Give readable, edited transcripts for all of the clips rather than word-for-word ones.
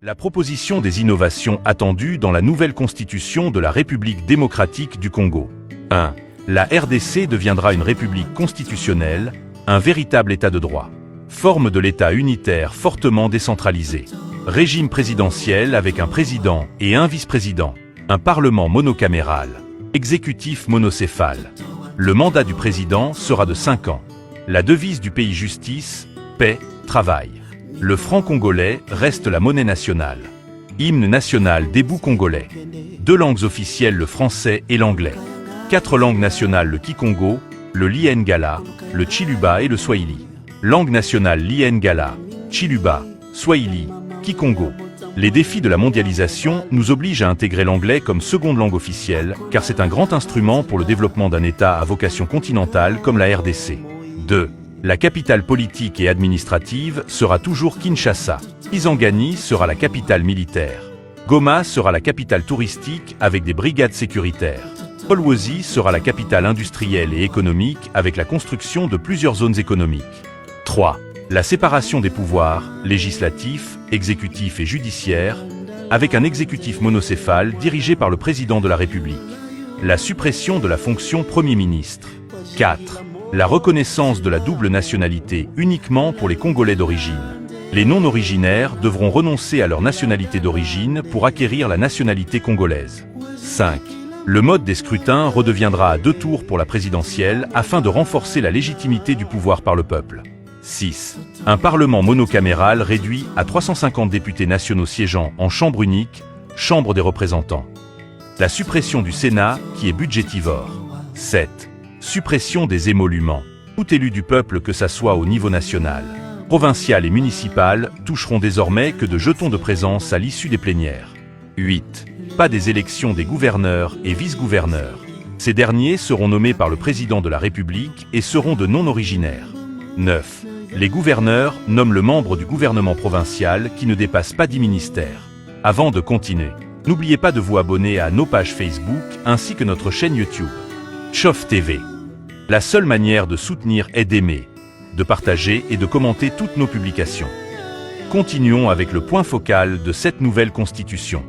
La proposition des innovations attendues dans la nouvelle constitution de la République démocratique du Congo. 1. La RDC deviendra une république constitutionnelle, un véritable état de droit. Forme de l'État unitaire fortement décentralisé. Régime présidentiel avec un président et un vice-président. Un parlement monocaméral. Exécutif monocéphale. Le mandat du président sera de 5 ans. La devise du pays justice, paix, travail. Le franc congolais reste la monnaie nationale. Hymne national des bouts congolais. 2 langues officielles, le français et l'anglais. 4 langues nationales, le kikongo, le lingala, le chiluba et le swahili. Langue nationale lingala, chiluba, swahili, kikongo. Les défis de la mondialisation nous obligent à intégrer l'anglais comme seconde langue officielle, car c'est un grand instrument pour le développement d'un État à vocation continentale comme la RDC. 2. La capitale politique et administrative sera toujours Kinshasa. Kisangani sera la capitale militaire. Goma sera la capitale touristique avec des brigades sécuritaires. Kolwezi sera la capitale industrielle et économique avec la construction de plusieurs zones économiques. 3. La séparation des pouvoirs, législatif, exécutif et judiciaire, avec un exécutif monocéphale dirigé par le président de la République. La suppression de la fonction Premier ministre. 4. La reconnaissance de la double nationalité uniquement pour les Congolais d'origine. Les non-originaires devront renoncer à leur nationalité d'origine pour acquérir la nationalité congolaise. 5. Le mode des scrutins redeviendra à 2 tours pour la présidentielle afin de renforcer la légitimité du pouvoir par le peuple. 6. Un parlement monocaméral réduit à 350 députés nationaux siégeant en chambre unique, chambre des représentants. La suppression du Sénat qui est budgétivore. 7. Suppression des émoluments. Tout élu du peuple, que ça soit au niveau national, provincial et municipal, toucheront désormais que de jetons de présence à l'issue des plénières. 8. Pas des élections des gouverneurs et vice-gouverneurs. Ces derniers seront nommés par le président de la République et seront de non-originaires. 9. Les gouverneurs nomment le membre du gouvernement provincial qui ne dépasse pas 10 ministères. Avant de continuer, n'oubliez pas de vous abonner à nos pages Facebook ainsi que notre chaîne YouTube. Chof TV. La seule manière de soutenir est d'aimer, de partager et de commenter toutes nos publications. Continuons avec le point focal de cette nouvelle constitution.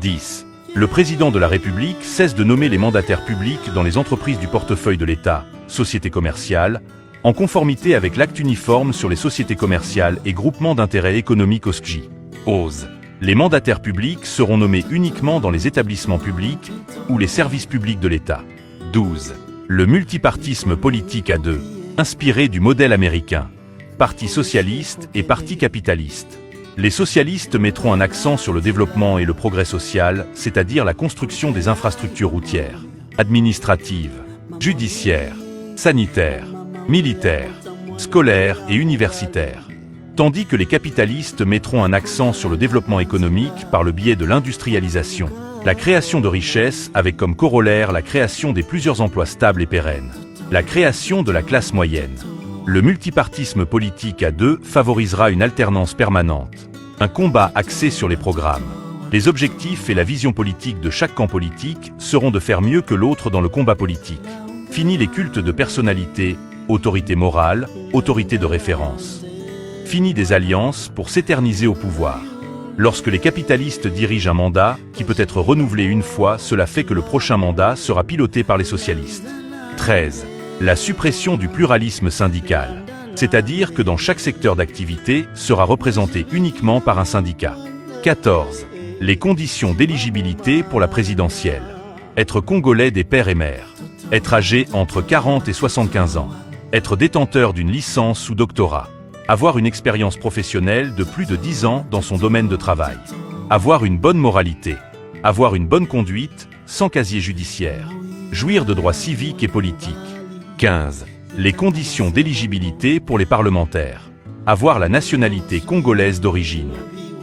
10. Le président de la République cesse de nommer les mandataires publics dans les entreprises du portefeuille de l'État, sociétés commerciales, en conformité avec l'acte uniforme sur les sociétés commerciales et groupements d'intérêt économique OSCJ. 11. Les mandataires publics seront nommés uniquement dans les établissements publics ou les services publics de l'État. 12. Le multipartisme politique à 2, inspiré du modèle américain. Parti socialiste et parti capitaliste. Les socialistes mettront un accent sur le développement et le progrès social, c'est-à-dire la construction des infrastructures routières, administratives, judiciaires, sanitaires, militaires, scolaires et universitaires. Tandis que les capitalistes mettront un accent sur le développement économique par le biais de l'industrialisation, la création de richesses avec comme corollaire la création des plusieurs emplois stables et pérennes, la création de la classe moyenne. Le multipartisme politique à 2 favorisera une alternance permanente, un combat axé sur les programmes. Les objectifs et la vision politique de chaque camp politique seront de faire mieux que l'autre dans le combat politique. Fini les cultes de personnalité, autorité morale, autorité de référence. Fini des alliances pour s'éterniser au pouvoir. Lorsque les capitalistes dirigent un mandat, qui peut être renouvelé une fois, cela fait que le prochain mandat sera piloté par les socialistes. 13. La suppression du pluralisme syndical. C'est-à-dire que dans chaque secteur d'activité sera représenté uniquement par un syndicat. 14. Les conditions d'éligibilité pour la présidentielle. Être congolais des pères et mères. Être âgé entre 40 et 75 ans. Être détenteur d'une licence ou doctorat. Avoir une expérience professionnelle de plus de 10 ans dans son domaine de travail. Avoir une bonne moralité. Avoir une bonne conduite, sans casier judiciaire. Jouir de droits civiques et politiques. 15. Les conditions d'éligibilité pour les parlementaires. Avoir la nationalité congolaise d'origine.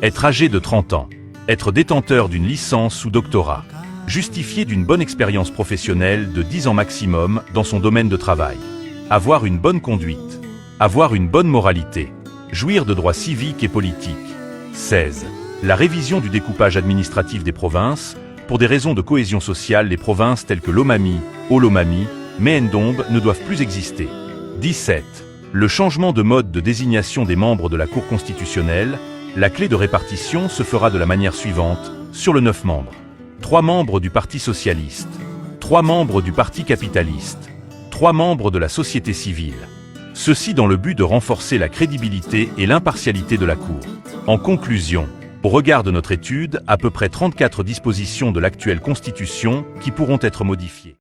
Être âgé de 30 ans. Être détenteur d'une licence ou doctorat. Justifier d'une bonne expérience professionnelle de 10 ans maximum dans son domaine de travail. Avoir une bonne conduite. Avoir une bonne moralité. Jouir de droits civiques et politiques. 16. La révision du découpage administratif des provinces. Pour des raisons de cohésion sociale, les provinces telles que Lomami, Olomami, Méendombe ne doivent plus exister. 17. Le changement de mode de désignation des membres de la Cour constitutionnelle, La clé de répartition se fera de la manière suivante, sur le 9 membres. 3 membres du Parti socialiste, 3 membres du Parti capitaliste, 3 membres de la société civile. Ceci dans le but de renforcer la crédibilité et l'impartialité de la Cour. En conclusion, au regard de notre étude, à peu près 34 dispositions de l'actuelle Constitution qui pourront être modifiées.